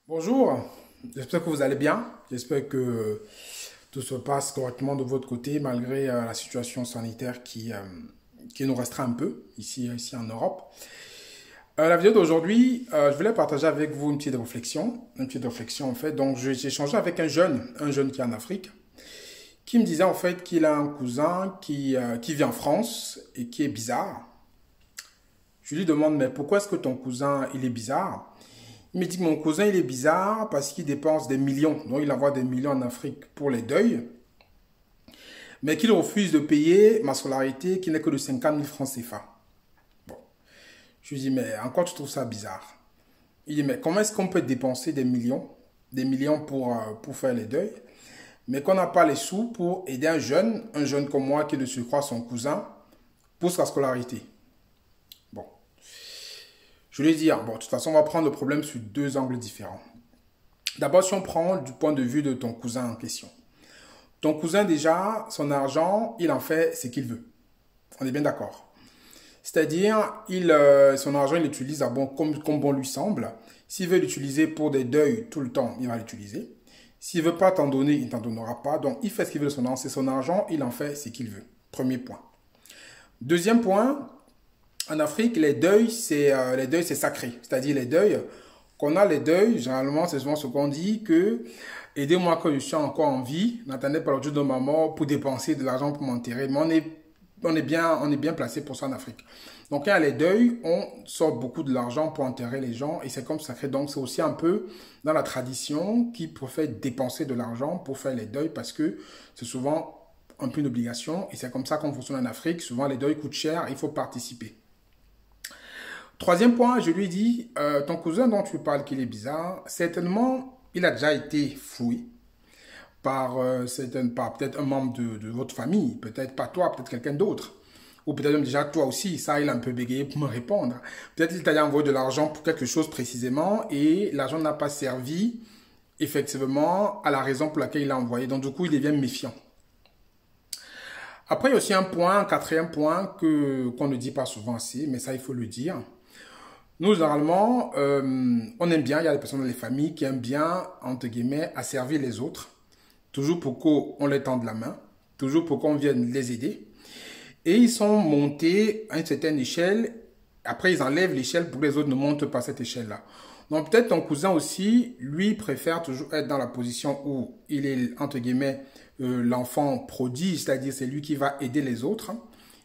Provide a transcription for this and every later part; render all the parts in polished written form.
Bonjour, j'espère que vous allez bien. J'espère que tout se passe correctement de votre côté malgré la situation sanitaire qui nous restreint un peu ici en Europe. La vidéo d'aujourd'hui, je voulais partager avec vous une petite réflexion en fait. Donc j'ai échangé avec un jeune qui est en Afrique, qui me disait en fait qu'il a un cousin qui vit en France et qui est bizarre. Je lui demande, mais pourquoi est-ce que ton cousin il est bizarre? Il me dit que mon cousin, il est bizarre parce qu'il dépense des millions. Donc, il envoie des millions en Afrique pour les deuils. Mais qu'il refuse de payer ma scolarité qui n'est que de 50 000 francs CFA. Bon. Je lui dis, mais encore tu trouves ça bizarre? Il dit, mais comment est-ce qu'on peut dépenser des millions pour faire les deuils, mais qu'on n'a pas les sous pour aider un jeune comme moi qui est de surcroît son cousin, pour sa scolarité? Bon. Je lui ai dit, bon, de toute façon, on va prendre le problème sur deux angles différents. D'abord, si on prend du point de vue de ton cousin en question. Ton cousin, déjà, son argent, il en fait ce qu'il veut. On est bien d'accord. C'est-à-dire, son argent, il l'utilise comme bon lui semble. S'il veut l'utiliser pour des deuils tout le temps, il va l'utiliser. S'il ne veut pas t'en donner, il ne t'en donnera pas. Donc, il fait ce qu'il veut de son argent. C'est son argent, il en fait ce qu'il veut. Premier point. Deuxième point, en Afrique, les deuils, c'est sacré. C'est-à-dire les deuils, qu'on a les deuils, généralement, c'est souvent ce qu'on dit que aidez-moi quand je suis encore en vie, n'attendez pas le jour de ma mort pour dépenser de l'argent pour m'enterrer. Mais on est bien placé pour ça en Afrique. Donc, quand il y a les deuils, on sort beaucoup de l'argent pour enterrer les gens et c'est comme sacré. Donc, c'est aussi un peu dans la tradition qui préfère dépenser de l'argent pour faire les deuils parce que c'est souvent un peu une obligation et c'est comme ça qu'on fonctionne en Afrique. Souvent, les deuils coûtent cher, il faut participer. Troisième point, je lui dis, ton cousin dont tu parles qu'il est bizarre, certainement, il a déjà été fouillé par peut-être un membre de votre famille, peut-être pas toi, peut-être quelqu'un d'autre. Ou peut-être même déjà toi aussi, ça il a un peu bégayé pour me répondre. Peut-être qu'il t'a envoyé de l'argent pour quelque chose précisément et l'argent n'a pas servi effectivement à la raison pour laquelle il l'a envoyé. Donc du coup, il devient méfiant. Après, il y a aussi un quatrième point qu'on ne dit pas souvent assez, mais ça il faut le dire. Nous, généralement, on aime bien, il y a des personnes dans les familles qui aiment bien, entre guillemets, asservir les autres. Toujours pour qu'on les tende la main, toujours pour qu'on vienne les aider. Et ils sont montés à une certaine échelle, après ils enlèvent l'échelle pour que les autres ne montent pas cette échelle-là. Donc peut-être ton cousin aussi, lui, préfère toujours être dans la position où il est, entre guillemets, l'enfant prodige, c'est-à-dire c'est lui qui va aider les autres.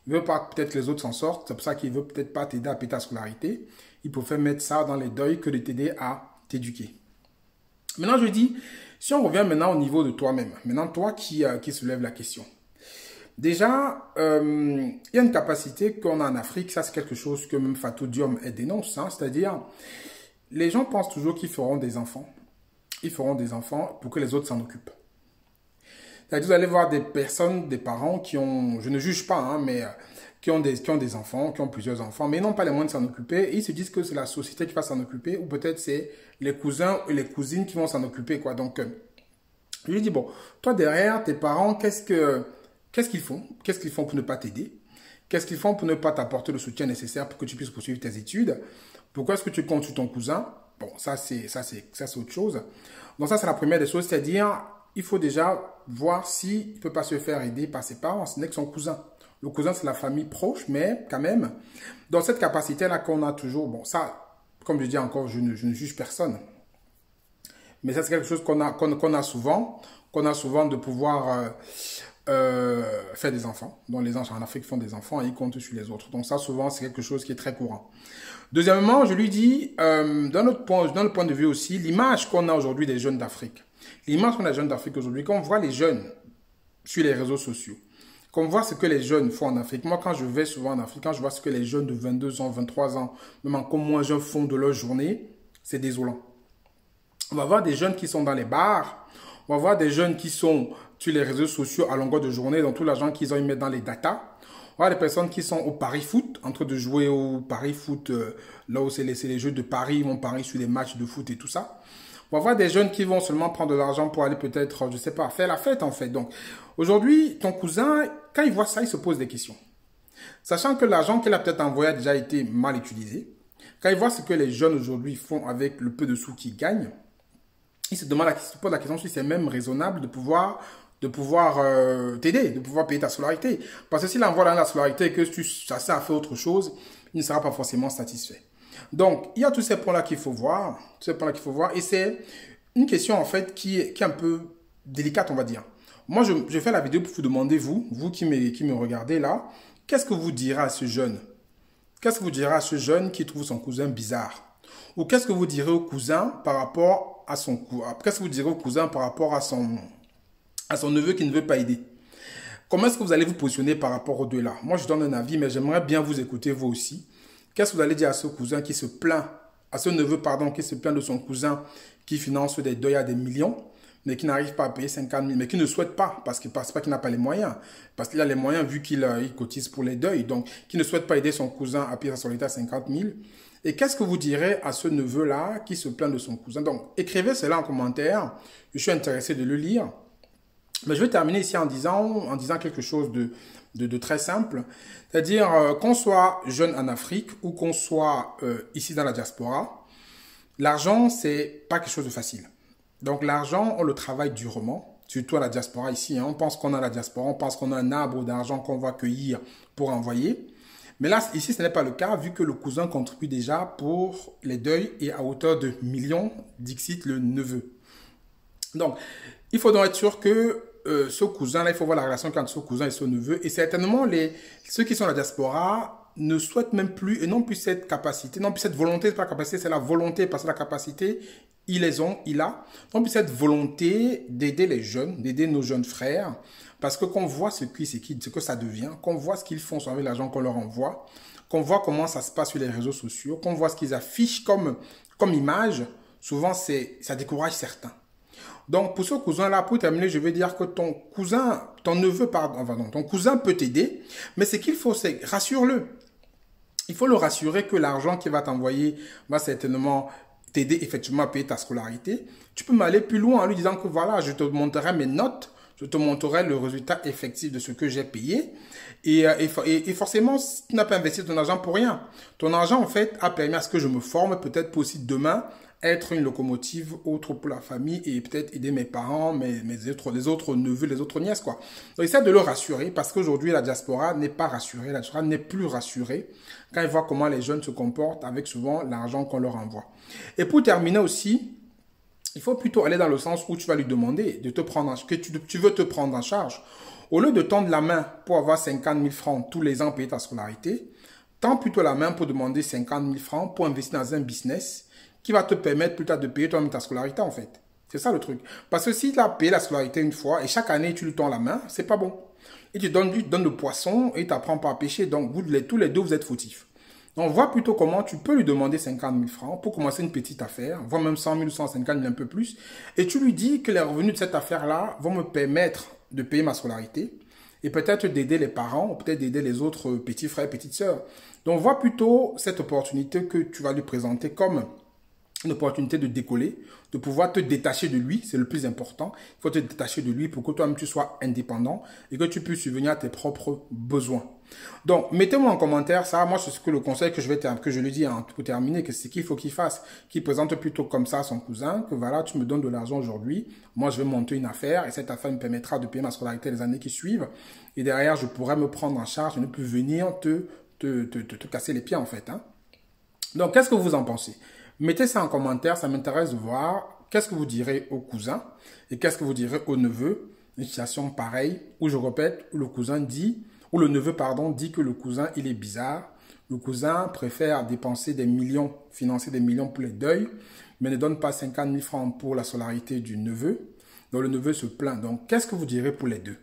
Il veut pas peut-être que les autres s'en sortent, c'est pour ça qu'il veut peut-être pas t'aider à payer ta scolarité. Il préfère mettre ça dans les deuils que de t'aider à t'éduquer. Maintenant, je dis, si on revient maintenant au niveau de toi-même, maintenant toi qui soulève la question. Déjà, il y a une capacité qu'on a en Afrique, ça c'est quelque chose que même Fatou Diom dénonce, hein, c'est-à-dire, les gens pensent toujours qu'ils feront des enfants. Ils feront des enfants pour que les autres s'en occupent. C'est-à-dire, vous allez voir des personnes, des parents qui ont, je ne juge pas, hein, mais qui ont des enfants, qui ont plusieurs enfants, mais ils n'ont pas les moyens de s'en occuper. Et ils se disent que c'est la société qui va s'en occuper, ou peut-être c'est les cousins ou les cousines qui vont s'en occuper, quoi. Donc, je lui dis, bon, toi derrière, tes parents, qu'est-ce qu'ils font? Qu'est-ce qu'ils font pour ne pas t'aider? Qu'est-ce qu'ils font pour ne pas t'apporter le soutien nécessaire pour que tu puisses poursuivre tes études? Pourquoi est-ce que tu comptes sur ton cousin? Bon, ça c'est autre chose. Donc ça, c'est la première des choses, c'est-à-dire, il faut déjà voir s'il ne peut pas se faire aider par ses parents, ce n'est que son cousin. Le cousin, c'est la famille proche, mais quand même, dans cette capacité-là qu'on a toujours, bon, ça, comme je dis encore, je ne juge personne. Mais ça, c'est quelque chose qu'on a souvent de pouvoir faire des enfants. Donc, les gens en Afrique font des enfants et ils comptent sur les autres. Donc, ça, souvent, c'est quelque chose qui est très courant. Deuxièmement, je lui dis, dans le point de vue aussi, l'image qu'on a aujourd'hui des jeunes d'Afrique. L'image qu'on a des jeunes d'Afrique aujourd'hui, quand on voit les jeunes sur les réseaux sociaux, quand on voit ce que les jeunes font en Afrique, moi quand je vais souvent en Afrique, quand je vois ce que les jeunes de 22 ans, 23 ans, même encore moins jeunes font de leur journée, c'est désolant. On va voir des jeunes qui sont dans les bars, on va voir des jeunes qui sont sur les réseaux sociaux à longueur de journée, dans tout l'argent qu'ils ont, ils mettent dans les datas. On va voir des personnes qui sont au Paris Foot, en train de jouer au Paris Foot, là où c'est les jeux de Paris, ils vont parier sur les matchs de foot et tout ça. On va voir des jeunes qui vont seulement prendre de l'argent pour aller peut-être, je sais pas, faire la fête en fait. Donc, aujourd'hui, ton cousin, quand il voit ça, il se pose des questions. Sachant que l'argent qu'il a peut-être envoyé a déjà été mal utilisé. Quand il voit ce que les jeunes aujourd'hui font avec le peu de sous qu'ils gagnent, il se pose la question si c'est même raisonnable de pouvoir t'aider, de pouvoir payer ta scolarité. Parce que s'il envoie la scolarité et que ça sert à faire autre chose, il ne sera pas forcément satisfait. Donc, il y a tous ces points-là qu'il faut voir, et c'est une question en fait qui est un peu délicate, on va dire. Moi, je fais la vidéo pour vous demander, vous qui me regardez là, qu'est-ce que vous direz à ce jeune? Qu'est-ce que vous direz à ce jeune qui trouve son cousin bizarre? Ou qu'est-ce que vous direz au cousin par rapport à son qu'est-ce que vous direz au cousin par rapport à son neveu qui ne veut pas aider? Comment est-ce que vous allez vous positionner par rapport aux deux là? Moi, je donne un avis, mais j'aimerais bien vous écouter vous aussi. Qu'est-ce que vous allez dire à ce cousin qui se plaint, à ce neveu, pardon, qui se plaint de son cousin qui finance des deuils à des millions, mais qui n'arrive pas à payer 50 000, mais qui ne souhaite pas, parce qu'il pense pas qu'il n'a pas les moyens, parce qu'il a les moyens vu qu'il cotise pour les deuils, donc qui ne souhaite pas aider son cousin à payer sa scolarité à 50 000. Et qu'est-ce que vous direz à ce neveu-là qui se plaint de son cousin? Donc, écrivez cela en commentaire, je suis intéressé de le lire. Mais je vais terminer ici en disant quelque chose de très simple, c'est-à-dire qu'on soit jeune en Afrique ou qu'on soit ici dans la diaspora, l'argent, c'est pas quelque chose de facile. Donc l'argent, on le travaille durement, surtout à la diaspora ici. Hein. On pense qu'on a la diaspora, on pense qu'on a un arbre d'argent qu'on va cueillir pour envoyer. Mais là, ici, ce n'est pas le cas, vu que le cousin contribue déjà pour les deuils et à hauteur de millions, dixit le neveu. Donc, il faut donc être sûr que ce cousin-là, il faut voir la relation entre ce cousin et ce neveu. Et certainement, ceux qui sont à la diaspora ne souhaitent même plus, et non plus cette capacité, non plus cette volonté, c'est pas la capacité, c'est la volonté, parce que la capacité, il a. Non plus cette volonté d'aider les jeunes, d'aider nos jeunes frères, parce que qu'on voit ce que ça devient, qu'on voit ce qu'ils font avec l'argent qu'on leur envoie, qu'on voit comment ça se passe sur les réseaux sociaux, qu'on voit ce qu'ils affichent comme image, souvent ça décourage certains. Donc, pour ce cousin-là, pour terminer, je vais dire que ton cousin peut t'aider, mais ce qu'il faut, c'est rassure-le. Il faut le rassurer que l'argent qu'il va t'envoyer va certainement t'aider effectivement à payer ta scolarité. Tu peux m'aller plus loin en lui disant que voilà, je te montrerai mes notes, je te montrerai le résultat effectif de ce que j'ai payé. Et forcément, tu n'as pas investi ton argent pour rien. Ton argent, en fait, a permis à ce que je me forme, peut-être pour aussi demain, être une locomotive autre pour la famille et peut-être aider mes parents, les autres neveux, les autres nièces, quoi. Donc, essaie de le rassurer parce qu'aujourd'hui, la diaspora n'est pas rassurée. La diaspora n'est plus rassurée quand ils voient comment les jeunes se comportent avec souvent l'argent qu'on leur envoie. Et pour terminer aussi, il faut plutôt aller dans le sens où tu vas lui demander de te prendre que tu veux te prendre en charge. Au lieu de tendre la main pour avoir 50 000 francs tous les ans payer ta scolarité, tends plutôt la main pour demander 50 000 francs pour investir dans un business qui va te permettre plus tard de payer toi-même ta scolarité en fait. C'est ça le truc. Parce que si tu as payé la scolarité une fois et chaque année tu lui tends la main, c'est pas bon. Et tu donnes le poisson et tu n'apprends pas à pêcher. Donc tous les deux vous êtes fautifs. Donc vois plutôt comment tu peux lui demander 50 000 francs pour commencer une petite affaire, voire même 100 000 ou 150 000 un peu plus. Et tu lui dis que les revenus de cette affaire-là vont me permettre de payer ma scolarité et peut-être d'aider les parents ou peut-être d'aider les autres petits frères et petites sœurs. Donc vois plutôt cette opportunité que tu vas lui présenter comme une opportunité de décoller, de pouvoir te détacher de lui, c'est le plus important. Il faut te détacher de lui pour que toi-même tu sois indépendant et que tu puisses subvenir à tes propres besoins. Donc, mettez-moi en commentaire ça. Moi, c'est ce que le conseil que je lui dis hein, pour terminer, que c'est qu'il faut qu'il fasse, qu'il présente plutôt comme ça à son cousin, que voilà, tu me donnes de l'argent aujourd'hui, moi je vais monter une affaire et cette affaire me permettra de payer ma scolarité les années qui suivent. Et derrière, je pourrai me prendre en charge et ne plus venir te casser les pieds en fait. Hein. Donc, qu'est-ce que vous en pensez? Mettez ça en commentaire, ça m'intéresse de voir qu'est-ce que vous direz au cousin et qu'est-ce que vous direz au neveu. Une situation pareille où je répète, où le neveu dit que le cousin il est bizarre. Le cousin préfère dépenser des millions, financer des millions pour les deuils, mais ne donne pas 50 000 francs pour la scolarité du neveu. Donc le neveu se plaint. Donc qu'est-ce que vous direz pour les deux?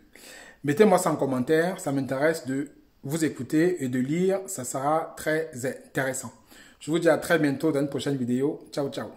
Mettez-moi ça en commentaire, ça m'intéresse de vous écouter et de lire, ça sera très intéressant. Je vous dis à très bientôt dans une prochaine vidéo. Ciao, ciao.